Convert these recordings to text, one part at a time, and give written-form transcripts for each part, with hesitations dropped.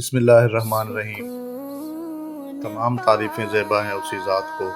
بسم اللہ الرحمن الرحیم۔ تمام تعریفیں زیبا ہیں اسی ذات کو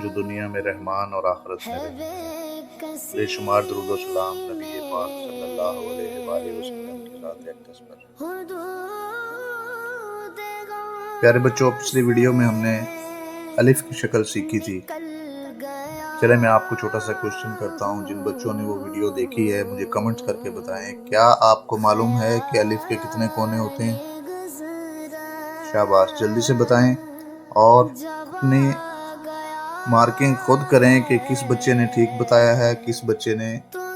جو دنیا میں رحمان اور آخرت میں رحیم ہے۔ بے شمار درود و سلام نبی پاک صلی اللہ علیہ وآلہ وسلم کی ذات اقدس پر۔ پیارے بچوں، پچھلی ویڈیو میں ہم نے الف کی شکل سیکھی تھی۔ چلے میں آپ کو چھوٹا سا کوشچن کرتا ہوں، جن بچوں نے وہ ویڈیو دیکھی ہے مجھے کمنٹ کر کے بتائیں، کیا آپ کو معلوم ہے کہ الف کے کتنے کونے ہوتے ہیں؟ شاباش، جلدی سے بتائیں اور اپنی مارکنگ خود کریں کہ کس بچے نے ٹھیک بتایا ہے، کس بچے نے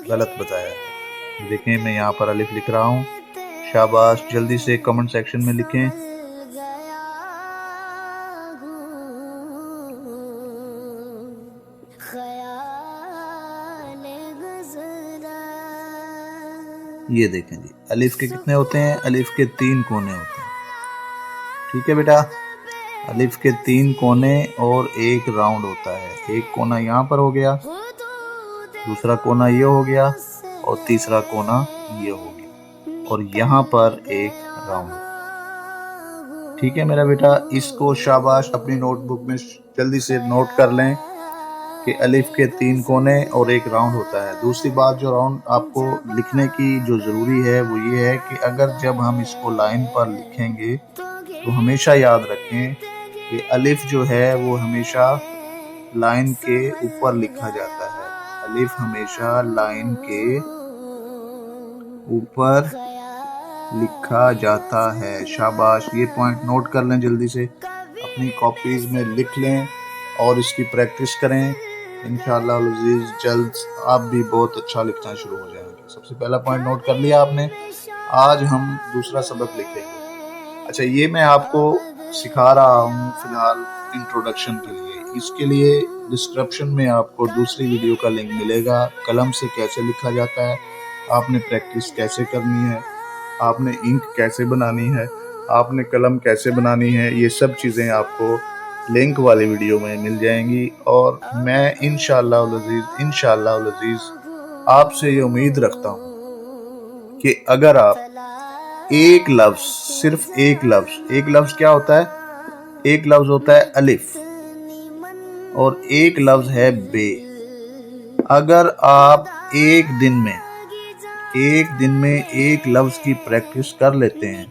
غلط بتایا ہے۔ دیکھیں میں یہاں پر الف لکھ رہا ہوں۔ شاباش، جلدی سے کمنٹ سیکشن میں لکھیں۔ یہ دیکھیں جی، الف کے کتنے ہوتے ہیں؟ الف کے 3 کونے ہوتے ہیں۔ ٹھیک ہے بیٹا، الف کے 3 کونے اور ایک راؤنڈ ہوتا ہے۔ ایک کونا یہاں پر ہو گیا، دوسرا کونا یہ ہو گیا اور تیسرا کونا یہ ہو گیا، اور یہاں پر ایک راؤنڈ ہو گیا۔ ٹھیک ہے میرا بیٹا، اس کو شاباش اپنی نوٹ بک میں جلدی سے نوٹ کر لیں کہ الف کے 3 کونے اور ایک راؤنڈ ہوتا ہے۔ دوسری بات جو راؤنڈ آپ کو لکھنے کی جو ضروری ہے وہ یہ ہے کہ اگر جب ہم اس کو لائن پر لکھیں گے تو ہمیشہ یاد رکھیں کہ الف جو ہے وہ ہمیشہ لائن کے اوپر لکھا جاتا ہے۔ الف ہمیشہ لائن کے اوپر لکھا جاتا ہے۔ شاباش، یہ پوائنٹ نوٹ کر لیں، جلدی سے اپنی کاپیز میں لکھ لیں اور اس کی پریکٹس کریں۔ انشاءاللہ العزیز جلد آپ بھی بہت اچھا لکھنا شروع ہو جائیں گے۔ سب سے پہلا پوائنٹ نوٹ کر لیا آپ نے۔ آج ہم دوسرا سبق لکھیں گے۔ اچھا، یہ میں آپ کو سکھا رہا ہوں فی الحال انٹروڈکشن کے لیے۔ اس کے لیے ڈسکرپشن میں آپ کو دوسری ویڈیو کا لنک ملے گا، قلم سے کیسے لکھا جاتا ہے، آپ نے پریکٹس کیسے کرنی ہے، آپ نے انک کیسے بنانی ہے، آپ نے قلم کیسے بنانی ہے، یہ سب چیزیں آپ کو لنک والی ویڈیو میں مل جائیں گی۔ اور میں انشاءاللہ العزیز آپ سے یہ امید رکھتا ہوں کہ اگر آپ ایک لفظ، صرف ایک لفظ کیا ہوتا ہے؟ ایک لفظ ہوتا ہے الف اور ایک لفظ ہے بے۔ اگر آپ ایک دن میں ایک لفظ کی پریکٹس کر لیتے ہیں،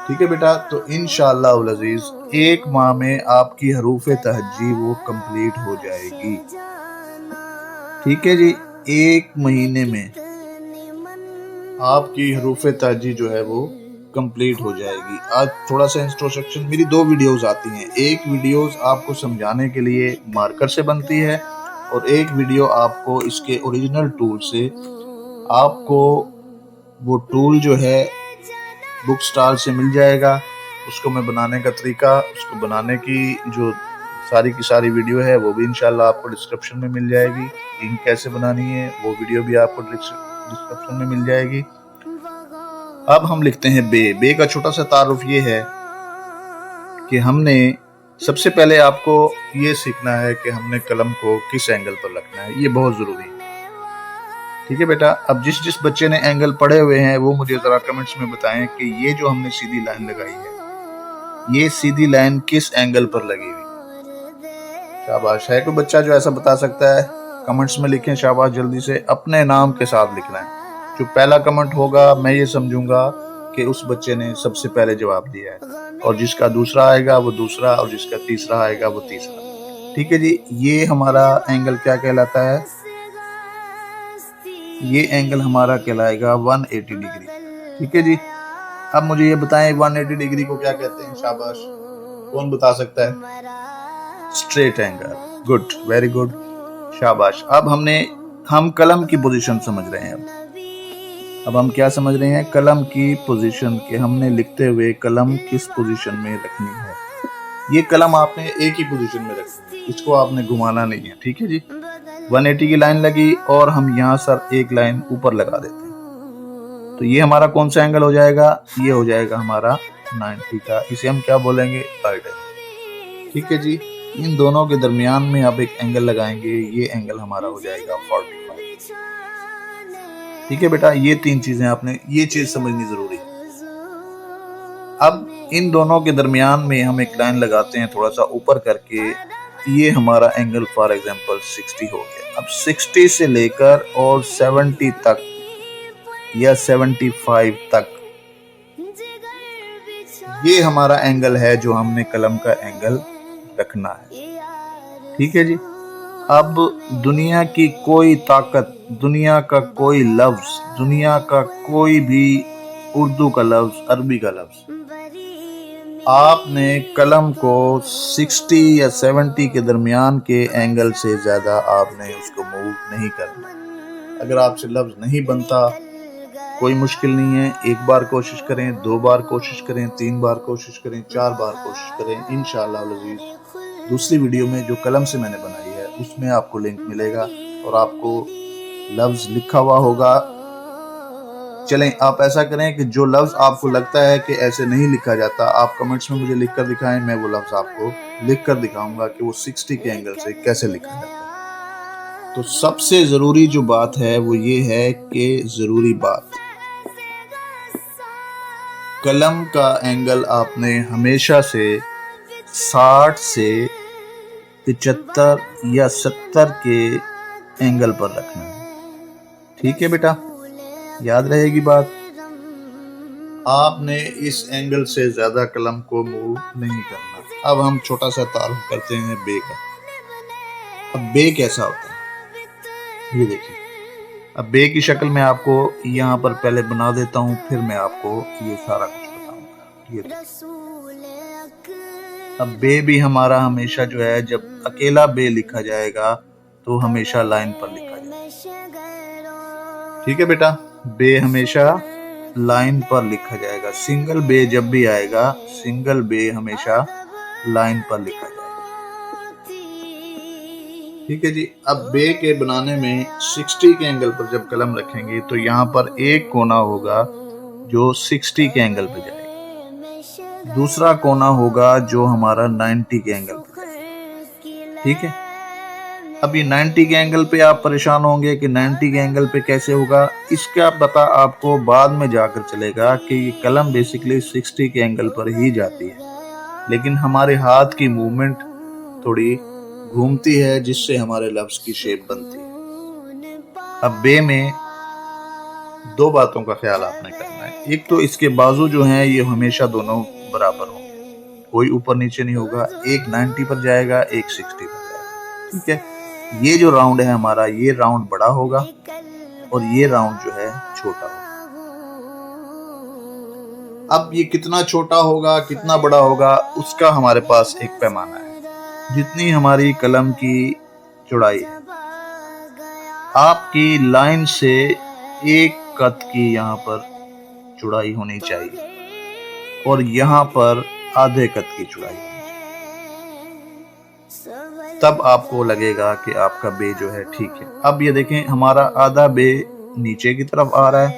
ٹھیک ہے بیٹا، تو انشاءاللہ العزیز ایک ماہ میں آپ کی حروف تہجی وہ کمپلیٹ ہو جائے گی۔ ٹھیک ہے جی، ایک مہینے میں آپ کی حروف تہجی جو ہے وہ کمپلیٹ ہو جائے گی۔ آج تھوڑا سا انسٹرکشن، میری 2 ویڈیوز آتی ہیں۔ ایک ویڈیوز آپ کو سمجھانے کے لیے مارکر سے بنتی ہے اور ایک ویڈیو آپ کو اس کے اوریجنل ٹول سے، آپ کو وہ ٹول جو ہے بک سٹال سے مل جائے گا۔ اس کو میں بنانے کا طریقہ، اس کو بنانے کی جو ساری کی ساری ویڈیو ہے وہ بھی انشاءاللہ آپ کو ڈسکرپشن میں مل جائے گی۔ انک کیسے بنانی ہے وہ ویڈیو بھی آپ کو ڈسکرپشن میں مل جائے گی۔ اب ہم لکھتے ہیں بے۔ بے کا چھوٹا سا تعارف یہ ہے کہ ہم نے سب سے پہلے آپ کو یہ سیکھنا ہے کہ ہم نے قلم کو کس اینگل پر رکھنا ہے، یہ بہت ضروری ہے۔ ٹھیک ہے بیٹا، اب جس بچے نے اینگل پڑھے ہوئے ہیں وہ مجھے ذرا کمنٹس میں بتائیں کہ یہ جو ہم نے سیدھی لائن لگائی ہے، یہ سیدھی لائن کس اینگل پر لگی ہوئی؟ شاباش، ہے کوئی بچہ جو ایسا بتا سکتا ہے؟ کمنٹس میں لکھیں شاباش، جلدی سے اپنے نام کے ساتھ لکھنا ہے۔ جو پہلا کمنٹ ہوگا میں یہ سمجھوں گا کہ اس بچے نے سب سے پہلے جواب دیا ہے، اور جس کا دوسرا آئے گا وہ دوسرا، اور جس کا تیسرا آئے گا وہ تیسرا۔ ٹھیک ہے جی، یہ ہمارا اینگل کیا کہلاتا ہے؟ یہ اینگل ہمارا کہلائے گا 180 ڈگری۔ ٹھیک ہے جی، اب مجھے یہ بتائیں 180 ڈگری کو کیا کہتے ہیں؟ شاباش، کون بتا سکتا ہے؟ Straight angle. Good, very good, شاباش۔ اب ہم قلم کی پوزیشن سمجھ رہے ہیں۔ اب ہم کیا سمجھ رہے ہیں؟ قلم کی پوزیشن، کہ ہم نے لکھتے ہوئے قلم کس پوزیشن میں رکھنی ہے۔ یہ قلم آپ نے ایک ہی پوزیشن میں رکھنی ہے، اس کو آپ نے گھمانا نہیں ہے۔ ٹھیک ہے جی، 180 کی لائن لگی اور ہم یہاں سر ایک لائن اوپر لگا دیتے ہیں، تو یہ ہمارا کون سا اینگل ہو جائے گا؟ یہ ہو جائے گا ہمارا 90 کا۔ اسے ہم کیا بولیں گے؟ Right angle. ٹھیک ہے جی، ان دونوں کے درمیان میں آپ ایک اینگل لگائیں گے، یہ اینگل ہمارا ہو جائے گا 45۔ ٹھیک ہے بیٹا، یہ 3 چیزیں آپ نے یہ چیز سمجھنی ضروری ہے۔ اب ان دونوں کے درمیان میں ہم ایک لائن لگاتے ہیں تھوڑا سا اوپر کر کے، یہ ہمارا اینگل فار ایگزامپل 60 ہو گیا۔ اب 60 سے لے کر اور 70 تک یا 75 تک یہ ہمارا اینگل ہے جو ہم نے قلم کا اینگل رکھنا ہے، ٹھیک ہے جی۔ اب دنیا کی کوئی طاقت، دنیا کا کوئی لفظ، دنیا کا کوئی بھی اردو کا لفظ، عربی کا لفظ، آپ نے قلم کو 60 یا 70 کے درمیان کے اینگل سے زیادہ آپ نے اس کو موو نہیں کرنا۔ اگر آپ سے لفظ نہیں بنتا کوئی مشکل نہیں ہے، ایک بار کوشش کریں، 2 بار کوشش کریں، 3 بار کوشش کریں، 4 بار کوشش کریں، انشاءاللہ العزیز دوسری ویڈیو میں جو قلم سے میں نے بنائی ہے اس میں آپ کو لنک ملے گا اور آپ کو لفظ لکھا ہوا ہوگا۔ چلیں آپ ایسا کریں کہ جو لفظ آپ کو لگتا ہے کہ ایسے نہیں لکھا جاتا، آپ کمنٹس میں مجھے لکھ کر دکھائیں، میں وہ لفظ آپ کو لکھ کر دکھاؤں گا کہ وہ 60 کے اینگل سے کیسے لکھا جاتا ہے۔ تو سب سے ضروری جو بات ہے وہ یہ ہے کہ ضروری بات، قلم کا اینگل آپ نے ہمیشہ سے 60 سے 75 یا 70 کے اینگل پر رکھنا ہے، ٹھیک ہے بیٹا، یاد رہے گی بات۔ آپ نے اس اینگل سے زیادہ قلم کو موو نہیں کرنا۔ اب ہم چھوٹا سا تعارف کرتے ہیں بے کا۔ اب بے کیسا ہوتا ہے یہ دیکھیں۔ اب بے کی شکل میں آپ کو یہاں پر پہلے بنا دیتا ہوں، پھر میں آپ کو یہ سارا کچھ بتاؤں گا۔ یہ اب بے بھی ہمارا ہمیشہ جو ہے جب اکیلا بے لکھا جائے گا تو ہمیشہ لائن پر لکھا جائے گا، ٹھیک ہے بیٹا، بے ہمیشہ لائن پر لکھا جائے گا۔ سنگل بے جب بھی آئے گا، سنگل بے ہمیشہ لائن پر لکھا جائے گا، ٹھیک ہے جی۔ اب بے کے بنانے میں 60 کے اینگل پر جب قلم رکھیں گے تو یہاں پر ایک کونا ہوگا جو 60 کے اینگل پہ جائے گا، دوسرا کونا ہوگا جو ہمارا 90 کے اینگل پہ جائے گا، ٹھیک ہے۔ اب یہ 90 کے اینگل پہ آپ پریشان ہوں گے کہ 90 کے اینگل پہ کیسے ہوگا، اس کا پتہ آپ کو بعد میں جا کر چلے گا کہ یہ قلم بیسیکلی 60 کے اینگل پر ہی جاتی ہے، لیکن ہمارے ہاتھ کی موومنٹ تھوڑی گھومتی ہے جس سے ہمارے لفظ کی شیپ بنتی ہے۔ اب بے میں 2 باتوں کا خیال آپ نے کرنا ہے۔ ایک تو اس کے بازو جو ہیں یہ ہمیشہ دونوں برابر ہوں گے، کوئی اوپر نیچے نہیں ہوگا، ایک 90 پر جائے گا، ایک 60 پر جائے گا، ٹھیک ہے۔ یہ جو راؤنڈ ہے ہمارا، یہ راؤنڈ بڑا ہوگا اور یہ راؤنڈ جو ہے چھوٹا ہوگا۔ اب یہ کتنا چھوٹا ہوگا کتنا بڑا ہوگا اس کا ہمارے پاس ایک پیمانہ ہے، جتنی ہماری قلم کی چوڑائی ہے، آپ کی لائن سے ایک قط کی یہاں پر چوڑائی ہونی چاہیے اور یہاں پر آدھے قط کی چوڑائی ہونی چاہیے، تب آپ کو لگے گا کہ آپ کا بے جو ہے ٹھیک ہے۔ اب یہ دیکھیں ہمارا آدھا بے نیچے کی طرف آ رہا ہے،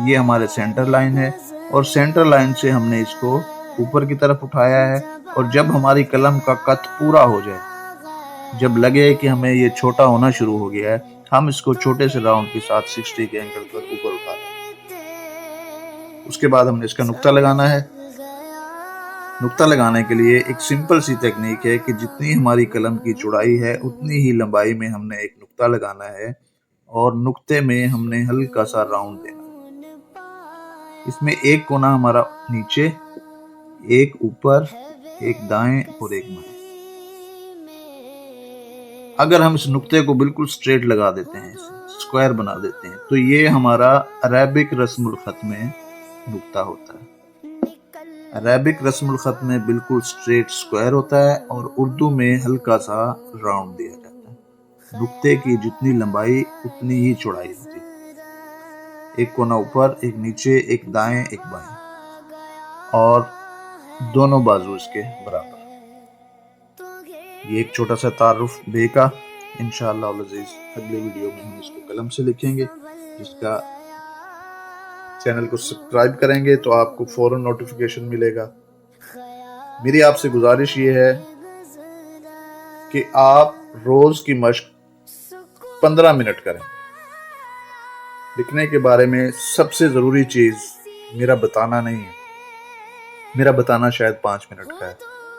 یہ ہمارے سینٹر لائن ہے اور سینٹر لائن سے ہم نے اس کو اوپر کی طرف اٹھایا ہے، اور جب ہماری قلم کا قط پورا ہو جائے، جب لگے کہ ہمیں یہ چھوٹا ہونا شروع ہو گیا ہے، ہم اس کو چھوٹے سے راؤنڈ کے ساتھ 60 کے اینگل پر اوپر اٹھا لیں۔ اس کے بعد ہم نے اس کا نقطہ لگانا ہے۔ نقطہ لگانے کے لیے ایک سمپل سی تکنیک ہے کہ جتنی ہماری قلم کی چوڑائی ہے اتنی ہی لمبائی میں ہم نے ایک نقطہ لگانا ہے اور نقطے میں ہم نے ہلکا سا راؤنڈ دینا ہے۔ اس میں ایک کونا ہمارا نیچے، ایک اوپر، ایک دائیں اور ایک بائیں۔ اگر ہم اس نقطے کو بالکل سٹریٹ لگا دیتے ہیں، سکوائر بنا دیتے ہیں، تو یہ ہمارا عربک رسم الخط میں نقطہ ہوتا ہے۔ عربک رسم الخط میں بالکل سٹریٹ سکوائر ہوتا ہے اور اردو میں ہلکا سا راؤنڈ دیا جاتا ہے۔ نقطے کی جتنی لمبائی اتنی ہی چوڑائی ہوتی ہے، ایک کونا اوپر، ایک نیچے، ایک دائیں، ایک بائیں، اور دونوں بازو اس کے برابر۔ یہ ایک چھوٹا سا تعارف بے کا۔ انشاءاللہ العزیز اگلے ویڈیو میں ہم اس کو قلم سے لکھیں گے، جس کا چینل کو سبسکرائب کریں گے تو آپ کو فوراً نوٹیفیکیشن ملے گا۔ میری آپ سے گزارش یہ ہے کہ آپ روز کی مشق 15 منٹ کریں۔ لکھنے کے بارے میں سب سے ضروری چیز میرا بتانا نہیں ہے، میرا بتانا شاید 5 منٹ کا ہے،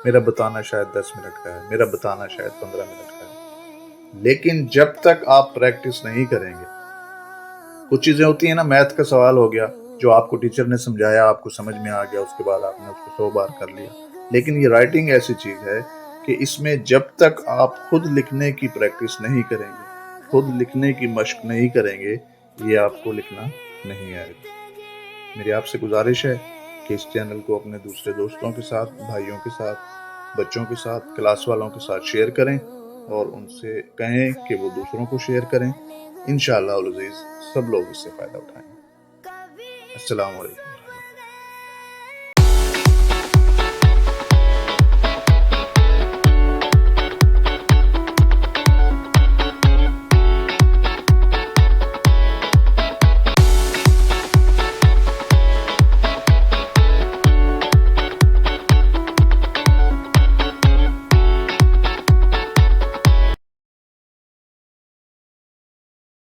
میرا بتانا شاید 10 منٹ کا ہے، میرا بتانا شاید 15 منٹ کا ہے، لیکن جب تک آپ پریکٹس نہیں کریں گے، کچھ چیزیں ہوتی ہیں نا، میتھ کا سوال ہو گیا جو آپ کو ٹیچر نے سمجھایا، آپ کو سمجھ میں آ گیا، اس کے بعد آپ نے اس کو 100 بار کر لیا، لیکن یہ رائٹنگ ایسی چیز ہے کہ اس میں جب تک آپ خود لکھنے کی پریکٹس نہیں کریں گے، خود لکھنے کی مشق نہیں کریں گے، یہ آپ کو لکھنا نہیں آئے گا۔ میری آپ سے گزارش ہے کہ اس چینل کو اپنے دوسرے دوستوں کے ساتھ، بھائیوں کے ساتھ، بچوں کے ساتھ، کلاس والوں کے ساتھ شیئر کریں اور ان سے کہیں کہ وہ دوسروں کو شیئر کریں۔ انشاءاللہ العزیز سب لوگ اس سے فائدہ اٹھائیں۔ السلام علیکم۔